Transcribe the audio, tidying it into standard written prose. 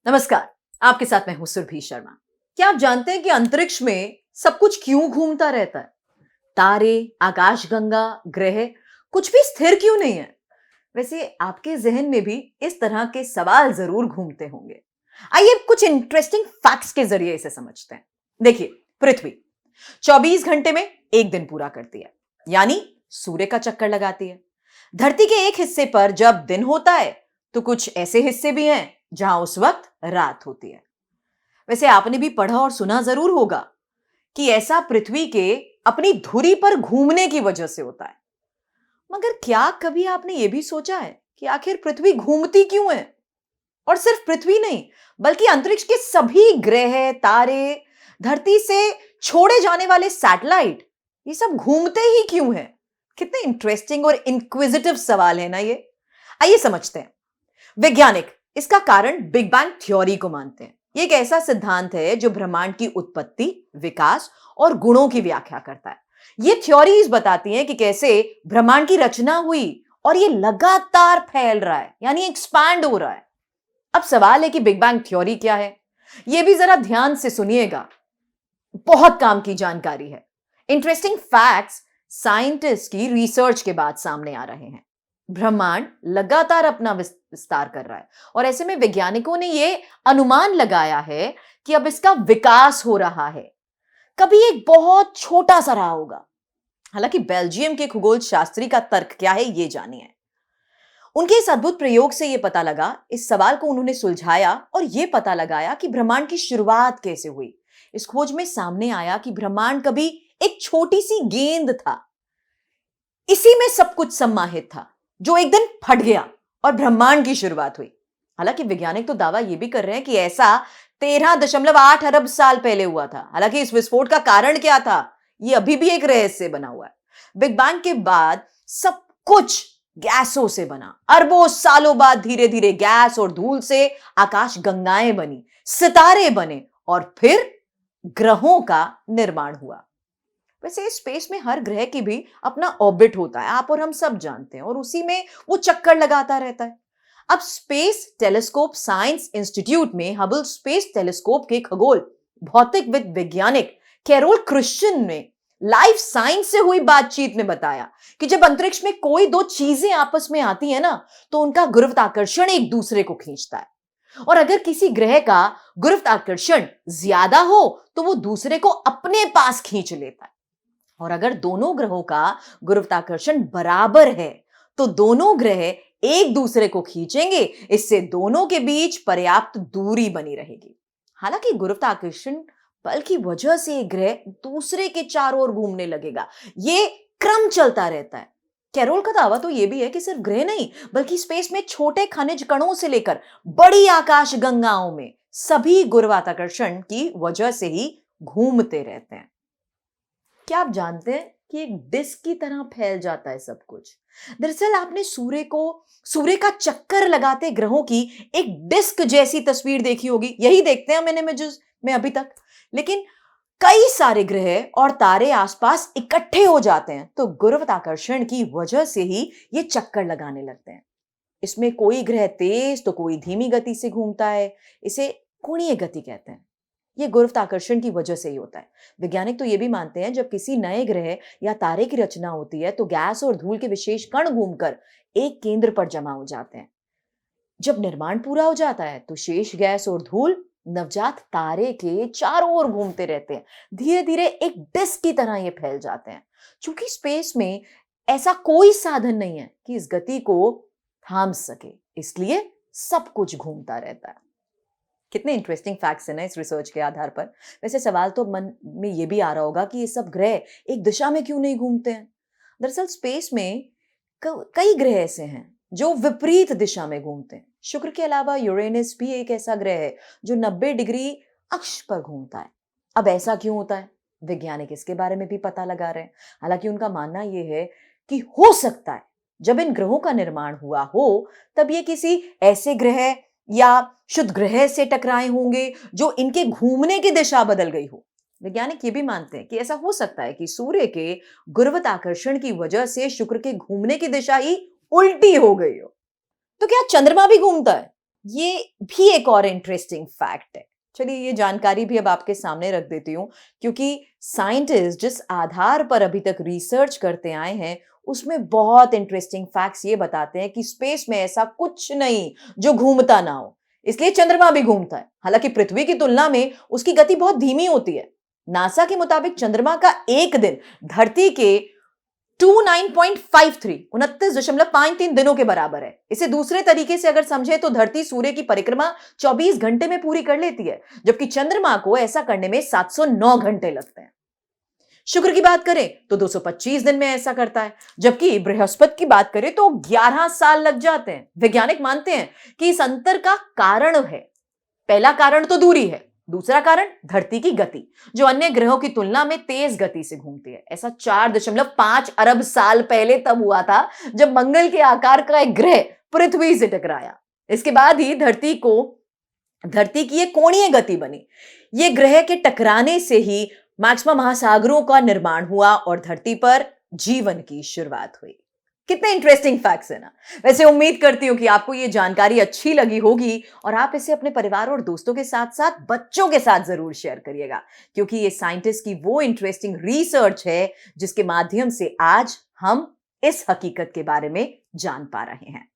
नमस्कार। आपके साथ मैं हूं सुरभि शर्मा। क्या आप जानते हैं कि अंतरिक्ष में सब कुछ क्यों घूमता रहता है? तारे, आकाशगंगा, ग्रह, कुछ भी स्थिर क्यों नहीं है? वैसे आपके जहन में भी इस तरह के सवाल जरूर घूमते होंगे। आइए कुछ इंटरेस्टिंग फैक्ट्स के जरिए इसे समझते हैं। देखिए, पृथ्वी 24 घंटे में एक दिन पूरा करती है, यानी सूर्य का चक्कर लगाती है। धरती के एक हिस्से पर जब दिन होता है, तो कुछ ऐसे हिस्से भी हैं जहां उस वक्त रात होती है। वैसे आपने भी पढ़ा और सुना जरूर होगा कि ऐसा पृथ्वी के अपनी धुरी पर घूमने की वजह से होता है। मगर क्या कभी आपने यह भी सोचा है कि आखिर पृथ्वी घूमती क्यों है? और सिर्फ पृथ्वी नहीं, बल्कि अंतरिक्ष के सभी ग्रह, तारे, धरती से छोड़े जाने वाले सैटेलाइट, ये सब घूमते ही क्यों हैं? कितने इंटरेस्टिंग और इंक्विजिटिव सवाल है ना ये। आइए समझते हैं। वैज्ञानिक इसका कारण बिग बैंग थ्योरी को मानते हैं। यह एक ऐसा सिद्धांत है जो ब्रह्मांड की उत्पत्ति, विकास और गुणों की व्याख्या करता है। यह थ्योरीज बताती हैं कि कैसे ब्रह्मांड की रचना हुई और यह लगातार फैल रहा है, यानी एक्सपैंड हो रहा है। अब सवाल है कि बिग बैंग थ्योरी क्या है? यह भी जरा ध्यान से सुनिएगा, बहुत काम की जानकारी है। इंटरेस्टिंग फैक्ट्स साइंटिस्ट की रिसर्च के बाद सामने आ रहे हैं। ब्रह्मांड लगातार अपना विस्तार कर रहा है और ऐसे में वैज्ञानिकों ने यह अनुमान लगाया है कि अब इसका विकास हो रहा है। कभी एक बहुत छोटा सा रहा होगा। हालांकि बेल्जियम के खगोल शास्त्री का तर्क क्या है, यह जानिए। उनके इस अद्भुत प्रयोग से यह पता लगा, इस सवाल को उन्होंने सुलझाया और यह पता लगाया कि ब्रह्मांड की शुरुआत कैसे हुई। इस खोज में सामने आया कि ब्रह्मांड कभी एक छोटी सी गेंद था, इसी में सब कुछ सम्माहित था, जो एक दिन फट गया और ब्रह्मांड की शुरुआत हुई। हालांकि वैज्ञानिक तो दावा यह भी कर रहे हैं कि ऐसा 13.8 अरब साल पहले हुआ था। हालांकि इस विस्फोट का कारण क्या था, यह अभी भी एक रहस्य बना हुआ है। बिग बैंग के बाद सब कुछ गैसों से बना। अरबों सालों बाद धीरे धीरे गैस और धूल से आकाश गंगाएं बनी, सितारे बने और फिर ग्रहों का निर्माण हुआ। वैसे स्पेस में हर ग्रह की भी अपना ऑर्बिट होता है, आप और हम सब जानते हैं, और उसी में वो चक्कर लगाता रहता है। अब स्पेस टेलीस्कोप साइंस इंस्टीट्यूट में हबल स्पेस टेलीस्कोप के खगोल भौतिकविद वैज्ञानिक कैरोल क्रिश्चियन ने लाइफ साइंस से हुई बातचीत में बताया कि जब अंतरिक्ष में कोई दो चीजें आपस में आती है ना, तो उनका गुरुत्वाकर्षण एक दूसरे को खींचता है। और अगर किसी ग्रह का गुरुत्वाकर्षण ज्यादा हो तो वो दूसरे को अपने पास खींच लेता है। और अगर दोनों ग्रहों का गुरुत्वाकर्षण बराबर है तो दोनों ग्रह एक दूसरे को खींचेंगे। इससे दोनों के बीच पर्याप्त दूरी बनी रहेगी। हालांकि गुरुत्वाकर्षण बल की वजह से एक ग्रह दूसरे के चारों ओर घूमने लगेगा। यह क्रम चलता रहता है। कैरोल का दावा तो यह भी है कि सिर्फ ग्रह नहीं, बल्कि स्पेस में छोटे खनिज कणों से लेकर बड़ी आकाश गंगाओं में सभी गुरुत्वाकर्षण की वजह से ही घूमते रहते हैं। क्या आप जानते हैं कि एक डिस्क की तरह फैल जाता है सब कुछ? दरअसल आपने सूर्य का चक्कर लगाते ग्रहों की एक डिस्क जैसी तस्वीर देखी होगी। यही देखते हैं मैंने इमेजेस में अभी तक। लेकिन कई सारे ग्रह और तारे आसपास इकट्ठे हो जाते हैं तो गुरुत्वाकर्षण की वजह से ही ये चक्कर लगाने लगते हैं। इसमें कोई ग्रह तेज तो कोई धीमी गति से घूमता है। इसे कोणीय गति कहते हैं। यह गुरुत्वाकर्षण की वजह से ही होता है। वैज्ञानिक तो यह भी मानते हैं जब किसी नए ग्रह या तारे की रचना होती है तो गैस और धूल के विशेष कण घूमकर एक केंद्र पर जमा हो जाते हैं। जब निर्माण पूरा हो जाता है तो शेष गैस और धूल नवजात तारे के चारों ओर घूमते रहते हैं। धीरे धीरे एक डिस्क की तरह ये फैल जाते हैं। चूंकि स्पेस में ऐसा कोई साधन नहीं है कि इस गति को थाम सके, इसलिए सब कुछ घूमता रहता है। कितने इंटरेस्टिंग फैक्ट्स हैं ना इस रिसर्च के आधार पर। वैसे सवाल तो मन में यह भी आ रहा होगा कि ये सब ग्रह एक दिशा में क्यों नहीं घूमते हैं? दरअसल स्पेस में कई ग्रह ऐसे हैं जो विपरीत दिशा में घूमते हैं। शुक्र के अलावा यूरेनस भी एक ऐसा ग्रह है जो 90 डिग्री अक्ष पर घूमता है। अब ऐसा क्यों होता है? वैज्ञानिक इसके बारे में भी पता लगा रहे हैं। हालांकि उनका मानना यह है कि हो सकता है जब इन ग्रहों का निर्माण हुआ हो तब ये किसी ऐसे ग्रह या शुद्ध ग्रह से टकराए होंगे जो इनके घूमने की दिशा बदल गई हो। वैज्ञानिक ये भी मानते हैं कि ऐसा हो सकता है कि सूर्य के गुरुत्वाकर्षण की वजह से शुक्र के घूमने की दिशा ही उल्टी हो गई हो। तो क्या चंद्रमा भी घूमता है? ये भी एक और इंटरेस्टिंग फैक्ट है। चलिए ये जानकारी भी अब आपके सामने रख देती हूँ, क्योंकि साइंटिस्ट जिस आधार पर अभी तक रिसर्च करते आए हैं उसमें बहुत इंटरेस्टिंग फैक्ट्स ये बताते हैं कि स्पेस में ऐसा कुछ नहीं जो घूमता ना हो। इसलिए चंद्रमा भी घूमता है, हालांकि पृथ्वी की तुलना में उसकी गति बहुत धीमी होती है। नासा के मुताबिक चंद्रमा का एक दिन धरती के 29.53 29.53 दिनों के बराबर है। इसे दूसरे तरीके से अगर समझे तो धरती सूर्य की परिक्रमा 24 घंटे में पूरी कर लेती है, जबकि चंद्रमा को ऐसा करने में 709 घंटे लगते हैं। शुक्र की बात करें तो 225 दिन में ऐसा करता है, जबकि बृहस्पति की बात करें तो 11 साल लग जाते हैं। वैज्ञानिक मानते हैं कि इस अंतर का कारण है, पहला कारण तो दूरी है, दूसरा कारण धरती की गति, जो अन्य ग्रहों की तुलना में तेज गति से घूमती है। ऐसा 4.5 अरब साल पहले तब हुआ था जब मंगल के आकार का एक ग्रह पृथ्वी से टकराया। इसके बाद ही धरती की एक कोणीय गति बनी। ये ग्रह के टकराने से ही मैक्सिमम महासागरों का निर्माण हुआ और धरती पर जीवन की शुरुआत हुई। कितने इंटरेस्टिंग फैक्ट्स है ना। वैसे उम्मीद करती हूं कि आपको ये जानकारी अच्छी लगी होगी और आप इसे अपने परिवार और दोस्तों के साथ साथ बच्चों के साथ जरूर शेयर करिएगा, क्योंकि ये साइंटिस्ट की वो इंटरेस्टिंग रिसर्च है जिसके माध्यम से आज हम इस हकीकत के बारे में जान पा रहे हैं।